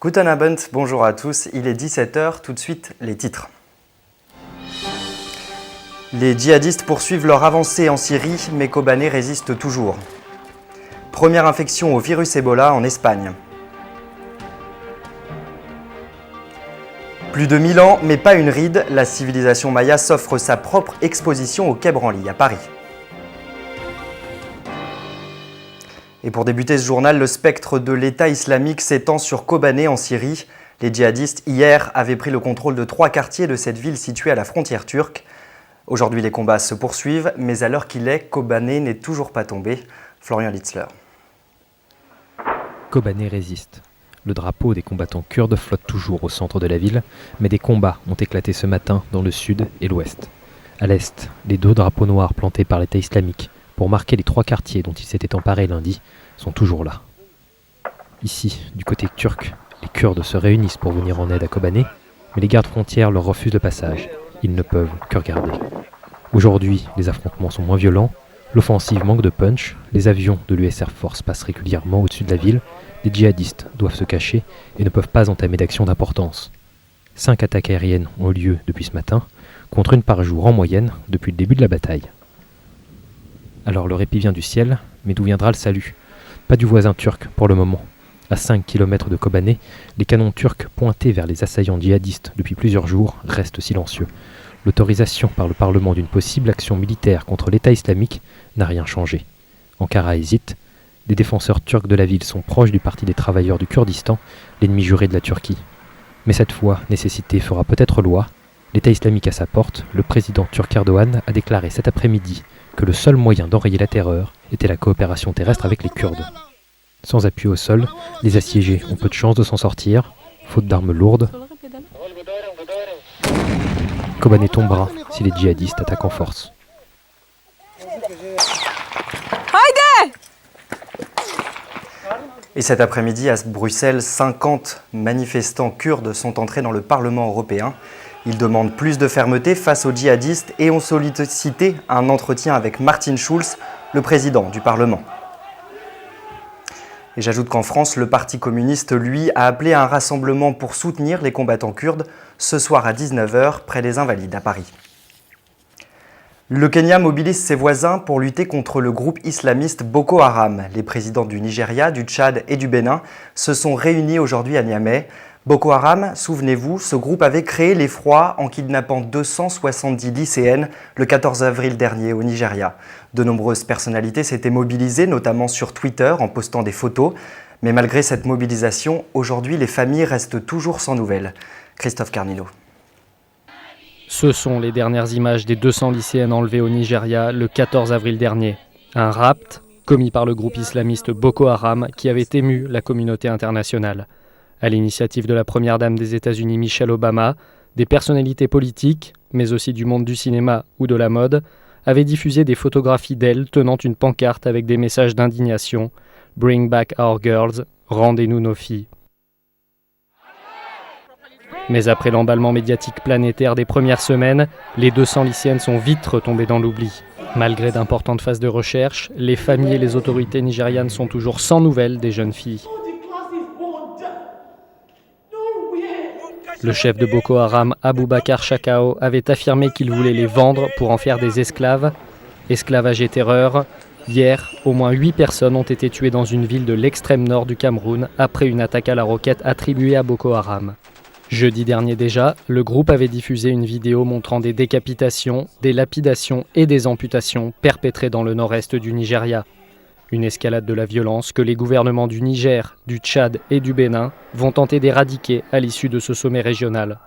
Guten Abend, bonjour à tous, il est 17h, tout de suite les titres. Les djihadistes poursuivent leur avancée en Syrie, mais Kobané résiste toujours. Première infection au virus Ebola en Espagne. Plus de 1000 ans, mais pas une ride, la civilisation maya s'offre sa propre exposition au Quai Branly à Paris. Et pour débuter ce journal, le spectre de l'État islamique s'étend sur Kobané en Syrie. Les djihadistes, hier, avaient pris le contrôle de 3 quartiers de cette ville située à la frontière turque. Aujourd'hui, les combats se poursuivent, mais à l'heure qu'il est, Kobané n'est toujours pas tombé. Florian Litzler. Kobané résiste. Le drapeau des combattants kurdes flotte toujours au centre de la ville, mais des combats ont éclaté ce matin dans le sud et l'ouest. À l'est, les 2 drapeaux noirs plantés par l'État islamique pour marquer les 3 quartiers dont il s'était emparé lundi sont toujours là. Ici, du côté turc, les Kurdes se réunissent pour venir en aide à Kobané, mais les gardes frontières leur refusent le passage. Ils ne peuvent que regarder. Aujourd'hui, les affrontements sont moins violents, l'offensive manque de punch, les avions de l'US Air Force passent régulièrement au-dessus de la ville, les djihadistes doivent se cacher et ne peuvent pas entamer d'action d'importance. 5 attaques aériennes ont eu lieu depuis ce matin, contre 1 par jour en moyenne depuis le début de la bataille. Alors le répit vient du ciel, mais d'où viendra le salut ? Pas du voisin turc pour le moment. À 5 km de Kobané, les canons turcs pointés vers les assaillants djihadistes depuis plusieurs jours restent silencieux. L'autorisation par le Parlement d'une possible action militaire contre l'État islamique n'a rien changé. Ankara hésite. Les défenseurs turcs de la ville sont proches du Parti des travailleurs du Kurdistan, l'ennemi juré de la Turquie. Mais cette fois, nécessité fera peut-être loi. L'État islamique à sa porte, le président turc Erdogan a déclaré cet après-midi que le seul moyen d'enrayer la terreur était la coopération terrestre avec les Kurdes. Sans appui au sol, les assiégés ont peu de chances de s'en sortir, faute d'armes lourdes. Kobané tombera si les djihadistes attaquent en force. Et cet après-midi, à Bruxelles, 50 manifestants kurdes sont entrés dans le Parlement européen. Ils demandent plus de fermeté face aux djihadistes et ont sollicité un entretien avec Martin Schulz, le président du Parlement. Et j'ajoute qu'en France, le Parti communiste, lui, a appelé à un rassemblement pour soutenir les combattants kurdes ce soir à 19h près des Invalides à Paris. Le Kenya mobilise ses voisins pour lutter contre le groupe islamiste Boko Haram. Les présidents du Nigeria, du Tchad et du Bénin se sont réunis aujourd'hui à Niamey. Boko Haram, souvenez-vous, ce groupe avait créé l'effroi en kidnappant 270 lycéennes le 14 avril dernier au Nigeria. De nombreuses personnalités s'étaient mobilisées, notamment sur Twitter, en postant des photos. Mais malgré cette mobilisation, aujourd'hui, les familles restent toujours sans nouvelles. Christophe Carnino. Ce sont les dernières images des 200 lycéennes enlevées au Nigeria le 14 avril dernier. Un rapt commis par le groupe islamiste Boko Haram qui avait ému la communauté internationale. À l'initiative de la première dame des États-Unis Michelle Obama, des personnalités politiques, mais aussi du monde du cinéma ou de la mode, avaient diffusé des photographies d'elle tenant une pancarte avec des messages d'indignation « Bring back our girls »,« Rendez-nous nos filles ». Mais après l'emballement médiatique planétaire des premières semaines, les 200 lycéennes sont vite retombées dans l'oubli. Malgré d'importantes phases de recherche, les familles et les autorités nigérianes sont toujours sans nouvelles des jeunes filles. Le chef de Boko Haram, Aboubakar Shakau, avait affirmé qu'il voulait les vendre pour en faire des esclaves. Esclavage et terreur. Hier, au moins 8 personnes ont été tuées dans une ville de l'extrême nord du Cameroun après une attaque à la roquette attribuée à Boko Haram. Jeudi dernier déjà, le groupe avait diffusé une vidéo montrant des décapitations, des lapidations et des amputations perpétrées dans le nord-est du Nigeria. Une escalade de la violence que les gouvernements du Niger, du Tchad et du Bénin vont tenter d'éradiquer à l'issue de ce sommet régional.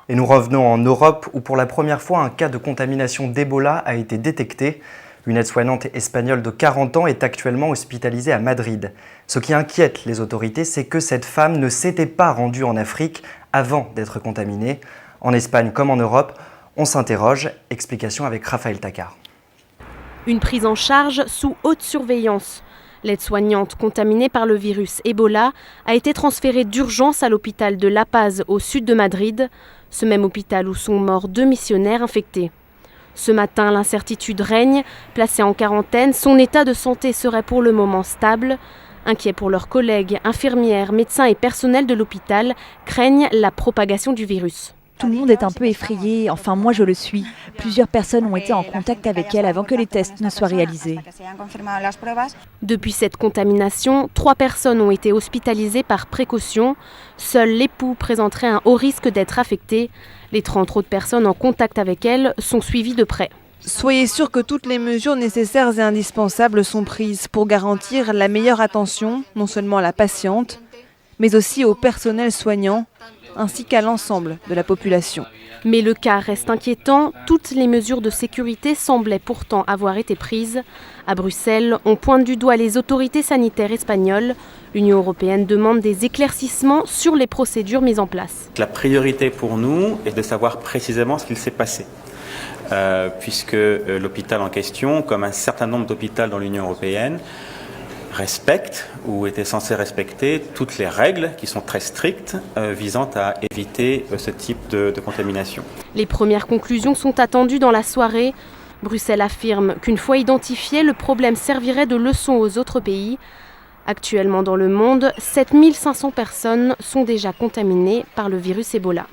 Et nous revenons en Europe où pour la première fois un cas de contamination d'Ebola a été détecté. Une aide-soignante espagnole de 40 ans est actuellement hospitalisée à Madrid. Ce qui inquiète les autorités, c'est que cette femme ne s'était pas rendue en Afrique avant d'être contaminée. En Espagne comme en Europe, on s'interroge. Explication avec Raphaël Tacard. Une prise en charge sous haute surveillance. L'aide-soignante contaminée par le virus Ebola a été transférée d'urgence à l'hôpital de La Paz au sud de Madrid, ce même hôpital où sont morts 2 missionnaires infectés. Ce matin, l'incertitude règne. Placée en quarantaine, son état de santé serait pour le moment stable. Inquiets pour leurs collègues, infirmières, médecins et personnel de l'hôpital, craignent la propagation du virus. Tout le monde est un peu effrayé, enfin moi je le suis. Plusieurs personnes ont été en contact avec elle avant que les tests ne soient réalisés. Depuis cette contamination, 3 personnes ont été hospitalisées par précaution. Seul l'époux présenterait un haut risque d'être affecté. Les 30 autres personnes en contact avec elle sont suivies de près. Soyez sûr que toutes les mesures nécessaires et indispensables sont prises pour garantir la meilleure attention, non seulement à la patiente, mais aussi au personnel soignant, ainsi qu'à l'ensemble de la population. Mais le cas reste inquiétant. Toutes les mesures de sécurité semblaient pourtant avoir été prises. À Bruxelles, on pointe du doigt les autorités sanitaires espagnoles. L'Union européenne demande des éclaircissements sur les procédures mises en place. La priorité pour nous est de savoir précisément ce qu'il s'est passé. Puisque l'hôpital en question, comme un certain nombre d'hôpitaux dans l'Union européenne, respecte ou était censé respecter toutes les règles qui sont très strictes visant à éviter ce type de contamination. Les premières conclusions sont attendues dans la soirée. Bruxelles affirme qu'une fois identifié, le problème servirait de leçon aux autres pays. Actuellement dans le monde, 7500 personnes sont déjà contaminées par le virus Ebola.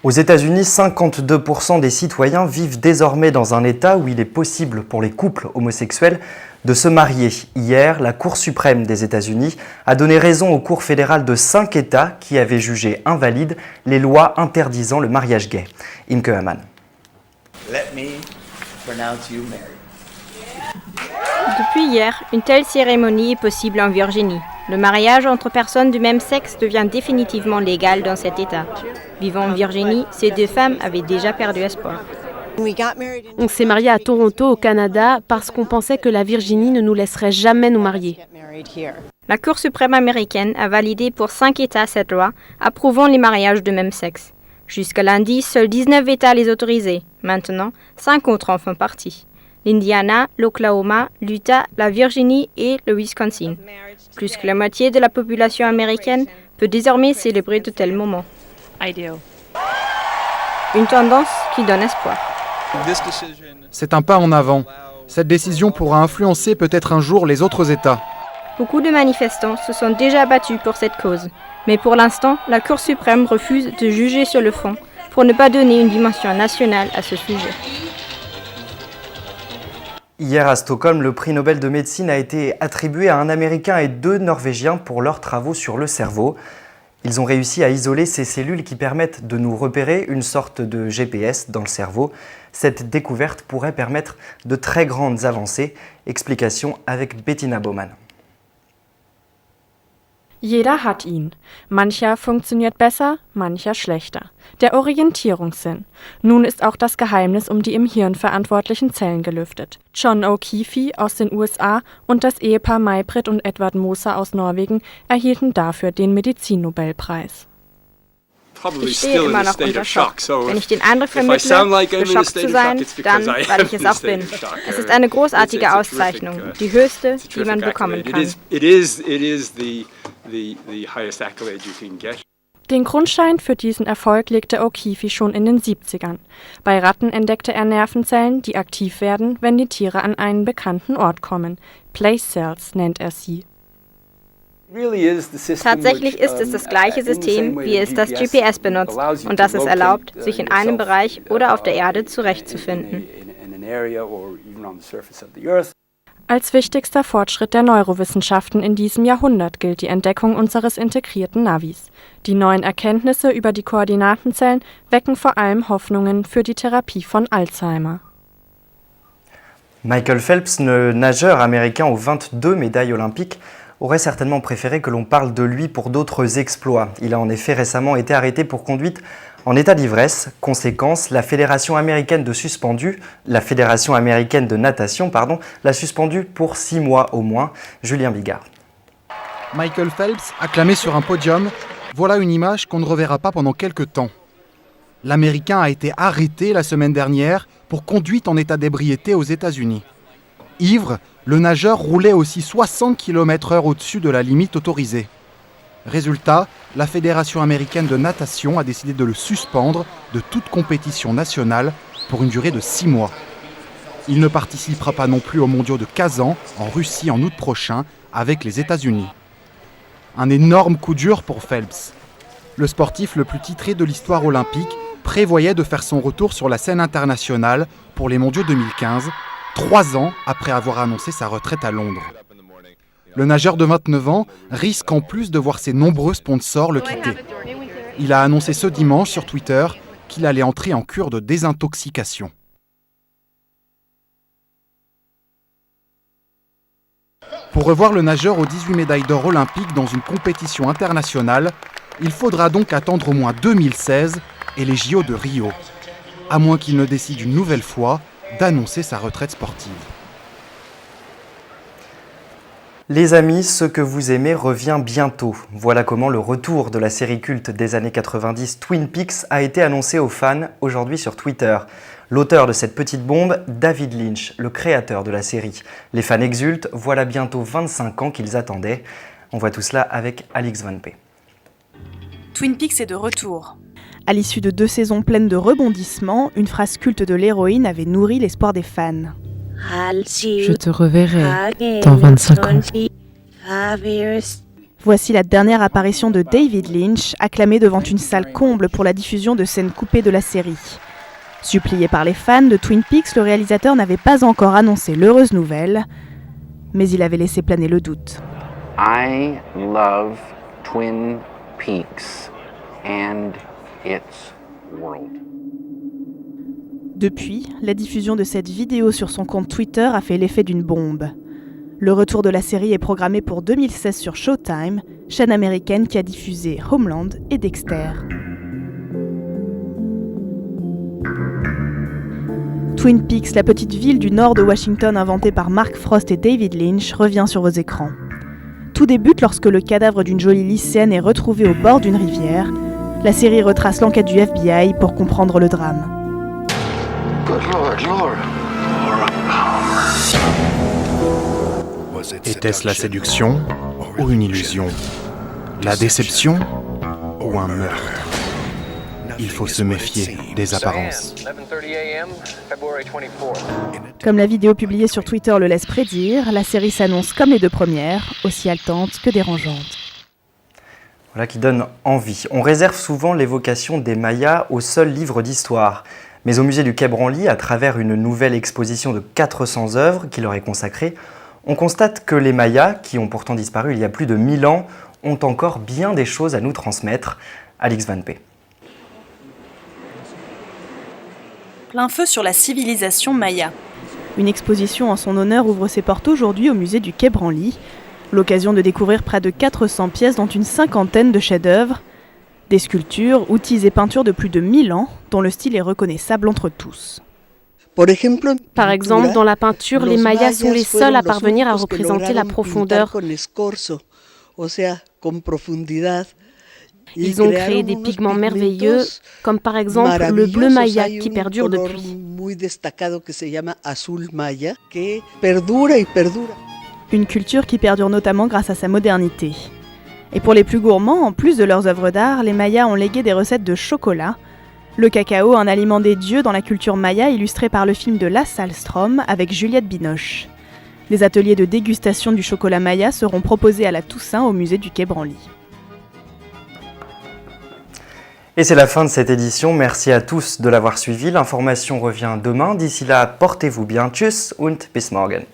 Aux États-Unis, 52% des citoyens vivent désormais dans un État où il est possible pour les couples homosexuels de se marier. Hier, la Cour suprême des États-Unis a donné raison aux cours fédérales de 5 États qui avaient jugé invalides les lois interdisant le mariage gay. Imke Haman. Depuis hier, une telle cérémonie est possible en Virginie. Le mariage entre personnes du même sexe devient définitivement légal dans cet État. Vivant en Virginie, ces 2 femmes avaient déjà perdu espoir. On s'est mariés à Toronto, au Canada, parce qu'on pensait que la Virginie ne nous laisserait jamais nous marier. La Cour suprême américaine a validé pour 5 États cette loi, approuvant les mariages de même sexe. Jusqu'à lundi, seuls 19 États les autorisaient. Maintenant, 5 autres en font partie. L'Indiana, l'Oklahoma, l'Utah, la Virginie et le Wisconsin. Plus que la moitié de la population américaine peut désormais célébrer de tels moments. Une tendance qui donne espoir. C'est un pas en avant. Cette décision pourra influencer peut-être un jour les autres États. Beaucoup de manifestants se sont déjà battus pour cette cause. Mais pour l'instant, la Cour suprême refuse de juger sur le fond pour ne pas donner une dimension nationale à ce sujet. Hier à Stockholm, le prix Nobel de médecine a été attribué à un Américain et 2 Norvégiens pour leurs travaux sur le cerveau. Ils ont réussi à isoler ces cellules qui permettent de nous repérer, une sorte de GPS dans le cerveau. Cette découverte pourrait permettre de très grandes avancées. Explication avec Bettina Baumann. Jeder hat ihn. Mancher funktioniert besser, mancher schlechter. Der Orientierungssinn. Nun ist auch das Geheimnis um die im Hirn verantwortlichen Zellen gelüftet. John O'Keefe aus den USA und das Ehepaar May-Britt und Edvard Moser aus Norwegen erhielten dafür den Medizinnobelpreis. Ich stehe immer noch unter Schock. Wenn ich den Eindruck vermittle, geschockt zu sein, dann, weil ich es auch bin. Es ist eine großartige Auszeichnung, die höchste, die man bekommen kann. Den Grundstein für diesen Erfolg legte O'Keefe schon in den 70ern. Bei Ratten entdeckte er Nervenzellen, die aktiv werden, wenn die Tiere an einen bekannten Ort kommen. Place Cells nennt er sie. Tatsächlich ist es das gleiche System, wie es das GPS benutzt und das es erlaubt, sich in einem Bereich oder auf der Erde zurechtzufinden. Als wichtigster Fortschritt der Neurowissenschaften in diesem Jahrhundert gilt die Entdeckung unseres integrierten Navis. Die neuen Erkenntnisse über die Koordinatenzellen wecken vor allem Hoffnungen für die Therapie von Alzheimer. Michael Phelps, le nageur américain aux 22 médailles olympiques, aurait certainement préféré que l'on parle de lui pour d'autres exploits. Il a en effet récemment été arrêté pour conduite en état d'ivresse. Conséquence, la Fédération américaine de natation, l'a suspendu pour 6 mois au moins. Julien Bigard. Michael Phelps, acclamé sur un podium, voilà une image qu'on ne reverra pas pendant quelques temps. L'Américain a été arrêté la semaine dernière pour conduite en état d'ébriété aux États-Unis. Ivre, le nageur roulait aussi 60 km/h au-dessus de la limite autorisée. Résultat, la Fédération américaine de natation a décidé de le suspendre de toute compétition nationale pour une durée de 6 mois. Il ne participera pas non plus aux mondiaux de Kazan, en Russie en août prochain, avec les États-Unis. Un énorme coup dur pour Phelps. Le sportif le plus titré de l'histoire olympique prévoyait de faire son retour sur la scène internationale pour les mondiaux 2015, 3 ans après avoir annoncé sa retraite à Londres. Le nageur de 29 ans risque en plus de voir ses nombreux sponsors le quitter. Il a annoncé ce dimanche sur Twitter qu'il allait entrer en cure de désintoxication. Pour revoir le nageur aux 18 médailles d'or olympiques dans une compétition internationale, il faudra donc attendre au moins 2016 et les JO de Rio, à moins qu'il ne décide une nouvelle fois d'annoncer sa retraite sportive. Les amis, ce que vous aimez revient bientôt. Voilà comment le retour de la série culte des années 90 Twin Peaks a été annoncé aux fans aujourd'hui sur Twitter. L'auteur de cette petite bombe, David Lynch, le créateur de la série. Les fans exultent, voilà bientôt 25 ans qu'ils attendaient. On voit tout cela avec Alix Van P. Twin Peaks est de retour. À l'issue de 2 saisons pleines de rebondissements, une phrase culte de l'héroïne avait nourri l'espoir des fans. Je te reverrai dans 25 ans. Voici la dernière apparition de David Lynch, acclamé devant une salle comble pour la diffusion de scènes coupées de la série. Supplié par les fans de Twin Peaks, le réalisateur n'avait pas encore annoncé l'heureuse nouvelle, mais il avait laissé planer le doute. I love Twin Peaks and its world. Depuis, la diffusion de cette vidéo sur son compte Twitter a fait l'effet d'une bombe. Le retour de la série est programmé pour 2016 sur Showtime, chaîne américaine qui a diffusé Homeland et Dexter. Twin Peaks, la petite ville du nord de Washington inventée par Mark Frost et David Lynch, revient sur vos écrans. Tout débute lorsque le cadavre d'une jolie lycéenne est retrouvé au bord d'une rivière. La série retrace l'enquête du FBI pour comprendre le drame. Était-ce la séduction ou une illusion? La déception ou un meurtre? Il faut se méfier des apparences. Comme la vidéo publiée sur Twitter le laisse prédire, la série s'annonce comme les 2 premières, aussi haletante que dérangeante. Voilà qui donne envie. On réserve souvent l'évocation des Mayas au seul livre d'histoire. Mais au musée du Quai Branly, à travers une nouvelle exposition de 400 œuvres qui leur est consacrée, on constate que les Mayas, qui ont pourtant disparu il y a plus de 1000 ans, ont encore bien des choses à nous transmettre. Alix Van P. Plein feu sur la civilisation maya. Une exposition en son honneur ouvre ses portes aujourd'hui au musée du Quai Branly. L'occasion de découvrir près de 400 pièces dont une 50aine de chefs-d'œuvre. Des sculptures, outils et peintures de plus de 1000 ans, dont le style est reconnaissable entre tous. Par exemple, dans la peinture, les Mayas sont les seuls à parvenir à représenter la profondeur. Ils ont créé des pigments merveilleux, comme par exemple le bleu maya qui perdure depuis. Une culture qui perdure notamment grâce à sa modernité. Et pour les plus gourmands, en plus de leurs œuvres d'art, les Mayas ont légué des recettes de chocolat. Le cacao, un aliment des dieux dans la culture maya, illustré par le film de Lasse Hallström avec Juliette Binoche. Des ateliers de dégustation du chocolat maya seront proposés à la Toussaint au musée du Quai Branly. Et c'est la fin de cette édition. Merci à tous de l'avoir suivi. L'information revient demain. D'ici là, portez-vous bien. Tschüss und bis morgen.